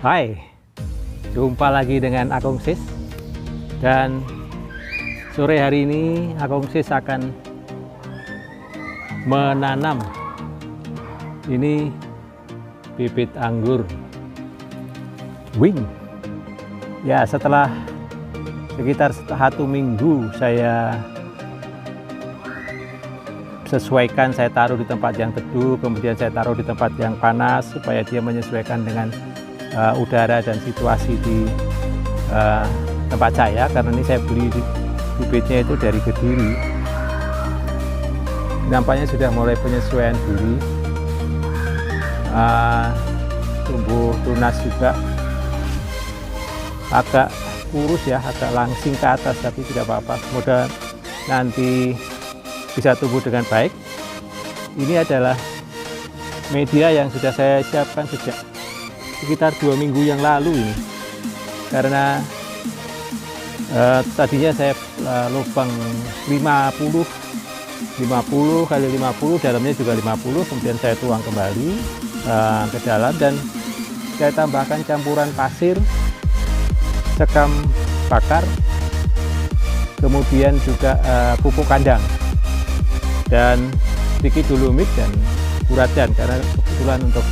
Hai, jumpa lagi dengan Akung Sis. Dan sore hari ini Akung Sis akan menanam ini bibit anggur wing. Ya, setelah sekitar 1 minggu saya sesuaikan, saya taruh di tempat yang teduh, kemudian saya taruh di tempat yang panas supaya dia menyesuaikan dengan udara dan situasi di tempat saya, karena ini saya beli bibitnya itu dari Kediri. Nampaknya sudah mulai penyesuaian diri, tumbuh tunas juga, agak kurus ya, agak langsing ke atas, tapi tidak apa-apa, semoga nanti bisa tumbuh dengan baik. Ini adalah media yang sudah saya siapkan sejak sekitar 2 minggu yang lalu ini, karena tadinya saya lubang 50 kali 50, dalamnya juga 50, kemudian saya tuang kembali ke dalam dan saya tambahkan campuran pasir, sekam bakar, kemudian juga pupuk kandang dan sedikit dolomit dan uradan, karena kebetulan untuk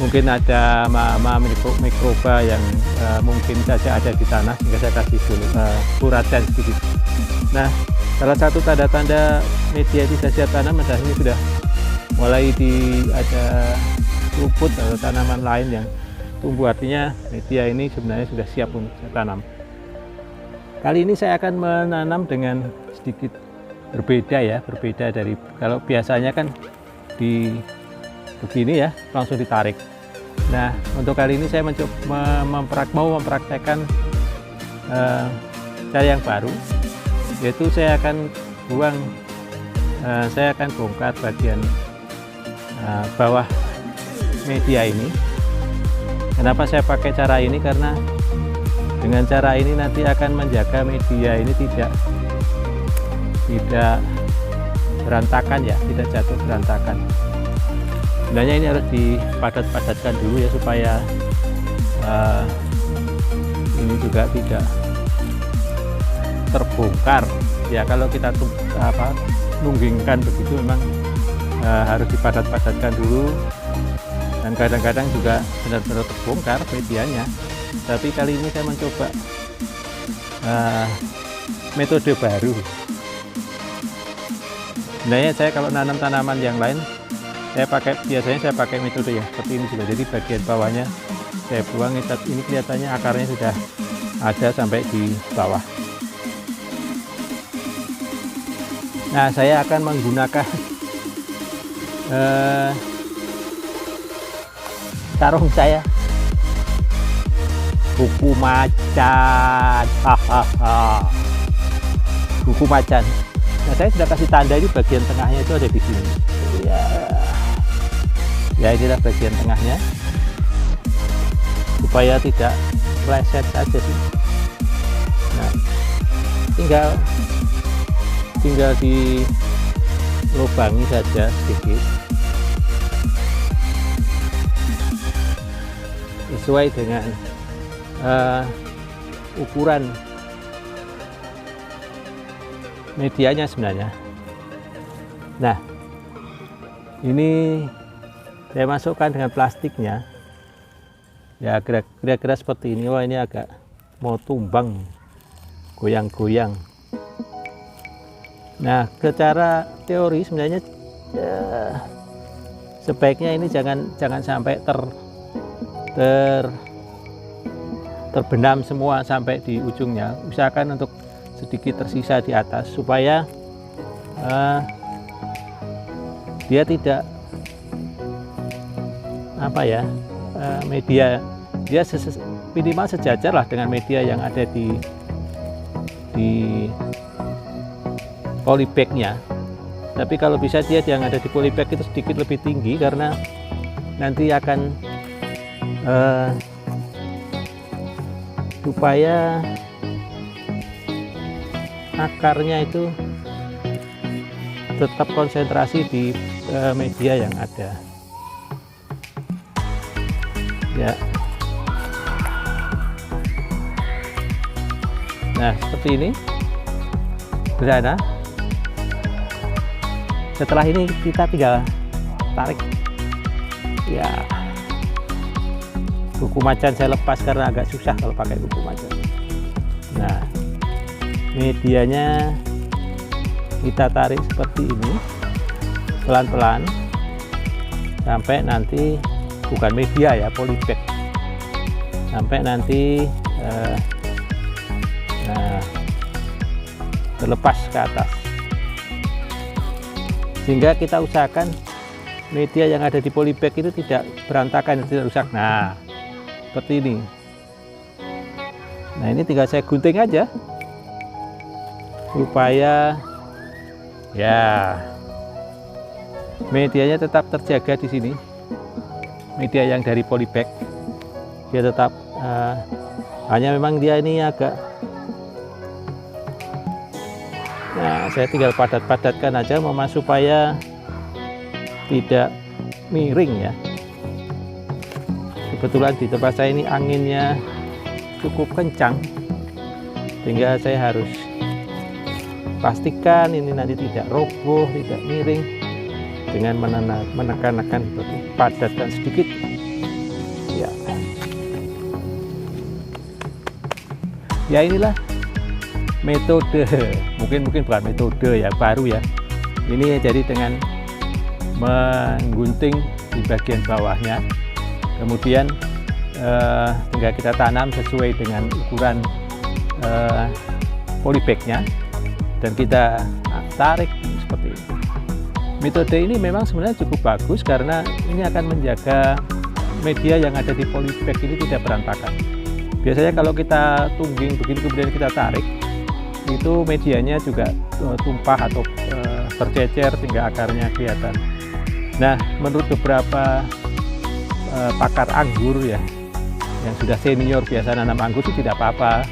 mungkin ada mikroba yang mungkin saja ada di tanah, sehingga saya kasih uradan sedikit. Nah, salah satu tanda-tanda media tidak siap tanam adalah ini sudah mulai ada rumput atau tanaman lain yang tumbuh, artinya media ini sebenarnya sudah siap untuk saya tanam. Kali ini saya akan menanam dengan sedikit berbeda ya, berbeda dari kalau biasanya kan di begini ya, langsung ditarik. Nah, untuk kali ini saya mencoba mau mempraktekkan cara yang baru, yaitu saya akan bongkar bagian bawah media ini. Kenapa saya pakai cara ini? Karena dengan cara ini nanti akan menjaga media ini tidak berantakan ya, tidak jatuh berantakan. Sebenarnya ini harus dipadat-padatkan dulu ya, supaya ini juga tidak terbongkar ya. Kalau kita nunggingkan begitu memang harus dipadat-padatkan dulu, dan kadang-kadang juga benar-benar terbongkar medianya. Tapi kali ini saya mencoba metode baru. Sebenarnya saya kalau nanam tanaman yang lain, biasanya saya pakai metode ya seperti ini juga. Jadi bagian bawahnya saya buang, ini kelihatannya akarnya sudah ada sampai di bawah. Nah, saya akan menggunakan sarung saya, buku macan, buku macan. Nah, saya sudah kasih tanda, ini bagian tengahnya itu ada di sini. Ya, inilah bagian tengahnya, supaya tidak meleset saja sih. Nah, tinggal dilubangi saja sedikit, sesuai dengan ukuran medianya sebenarnya. Nah, ini saya masukkan dengan plastiknya ya, kira-kira seperti ini. Wah, ini agak mau tumbang, goyang-goyang. Nah, secara teori sebenarnya ya, sebaiknya ini jangan sampai terbenam semua sampai di ujungnya. Usahakan untuk sedikit tersisa di atas, supaya dia tidak media dia minimal sejajar lah dengan media yang ada di polybagnya. Tapi kalau bisa dia yang ada di polybag itu sedikit lebih tinggi, karena nanti akan supaya akarnya itu tetap konsentrasi di media yang ada. ya. Nah, seperti ini sederhana. Setelah ini kita tinggal tarik ya. Kuku macan saya lepas karena agak susah kalau pakai kuku macan. Nah, medianya kita tarik seperti ini pelan-pelan sampai nanti, bukan media ya, polybag, sampai nanti terlepas ke atas, sehingga kita usahakan media yang ada di polybag itu tidak berantakan, tidak rusak. Nah, seperti ini. Nah, ini tinggal saya gunting aja supaya ya medianya tetap terjaga di sini. Media yang dari polybag dia tetap hanya memang dia ini agak, nah saya tinggal padat-padatkan aja supaya tidak miring ya. Kebetulan di tempat saya ini anginnya cukup kencang, sehingga saya harus pastikan ini nanti tidak roboh, tidak miring dengan menekan-nekan seperti padatkan sedikit ya. Ya, inilah metode, mungkin bukan metode ya, baru ya. Ini jadi dengan menggunting di bagian bawahnya, kemudian tinggal kita tanam sesuai dengan ukuran polybagnya, dan kita tarik seperti ini. Metode ini memang sebenarnya cukup bagus karena ini akan menjaga media yang ada di polybag ini tidak berantakan. Biasanya kalau kita tungging begini kemudian kita tarik, itu medianya juga tumpah atau tercecer sehingga akarnya kelihatan. Nah, menurut beberapa pakar anggur ya, yang sudah senior biasa nanam anggur itu tidak apa-apa,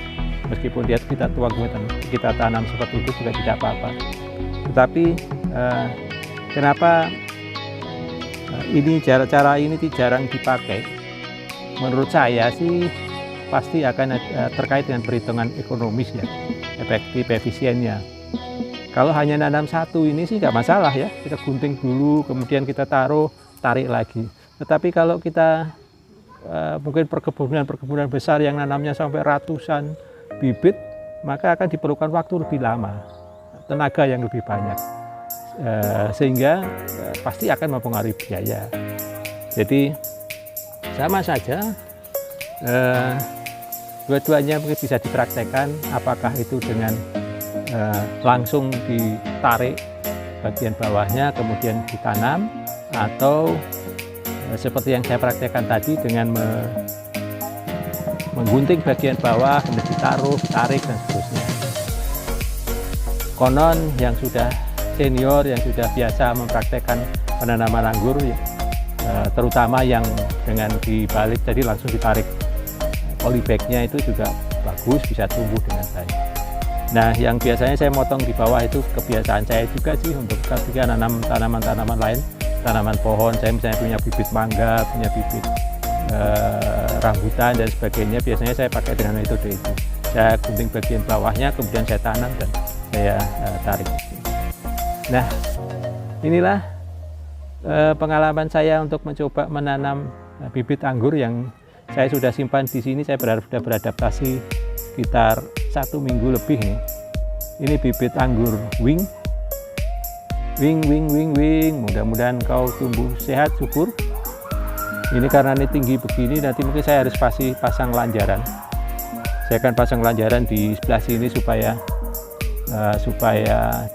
meskipun dia kita tuang kita tanam seperti itu juga tidak apa-apa. Tetapi kenapa ini cara ini jarang dipakai? Menurut saya sih pasti akan terkait dengan perhitungan ekonomis ya, efektif, efisiennya. Kalau hanya nanam satu ini sih nggak masalah ya, kita gunting dulu kemudian kita taruh, tarik lagi. Tetapi kalau kita mungkin perkebunan besar yang nanamnya sampai ratusan bibit, maka akan diperlukan waktu lebih lama, tenaga yang lebih banyak, sehingga pasti akan mempengaruhi biaya. Jadi sama saja, dua-duanya mungkin bisa dipraktekkan, apakah itu dengan langsung ditarik bagian bawahnya kemudian ditanam, atau seperti yang saya praktekkan tadi dengan menggunting bagian bawah kemudian ditaruh, ditarik dan seterusnya. Konon yang sudah senior, yang sudah biasa mempraktekkan penanaman anggur, terutama yang dengan dibalik jadi langsung ditarik polybagnya, itu juga bagus, bisa tumbuh dengan baik. Nah, yang biasanya saya motong di bawah itu kebiasaan saya juga sih, untuk ketika nanam tanaman-tanaman lain, tanaman pohon, saya misalnya punya bibit mangga, punya bibit rambutan dan sebagainya, biasanya saya pakai dengan metode itu. Saya gunting bagian bawahnya, kemudian saya tanam dan saya tarik. Nah, inilah pengalaman saya untuk mencoba menanam bibit anggur yang saya sudah simpan di sini. Saya sudah beradaptasi sekitar 1 minggu lebih nih. Ini bibit anggur wing. Mudah-mudahan kau tumbuh sehat, subur. Ini karena ini tinggi begini, nanti mungkin saya harus pasang lanjaran. Saya akan pasang lanjaran di sebelah sini supaya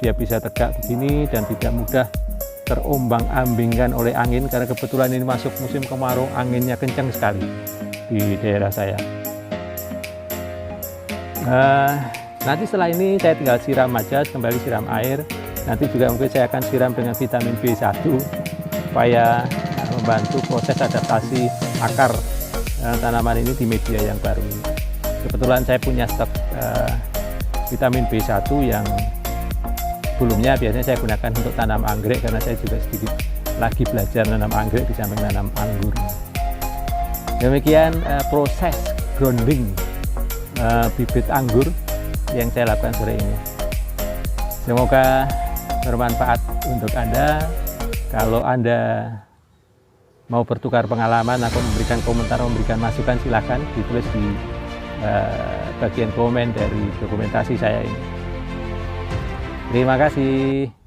dia bisa tegak begini dan tidak mudah terombang-ambingkan oleh angin, karena kebetulan ini masuk musim kemarau, anginnya kencang sekali di daerah saya. Nanti setelah ini saya tinggal siram aja, kembali siram air. Nanti juga mungkin saya akan siram dengan vitamin B1 supaya membantu proses adaptasi akar tanaman ini di media yang baru ini. Kebetulan saya punya stok vitamin B1 yang sebelumnya biasanya saya gunakan untuk tanam anggrek, karena saya juga sedikit lagi belajar nanam anggrek di samping nanam anggur. Demikian proses grounding bibit anggur yang saya lakukan sore ini. Semoga bermanfaat untuk Anda. Kalau Anda mau bertukar pengalaman atau memberikan komentar, memberikan masukan, silakan ditulis di bagian komen dari dokumentasi saya ini. Terima kasih.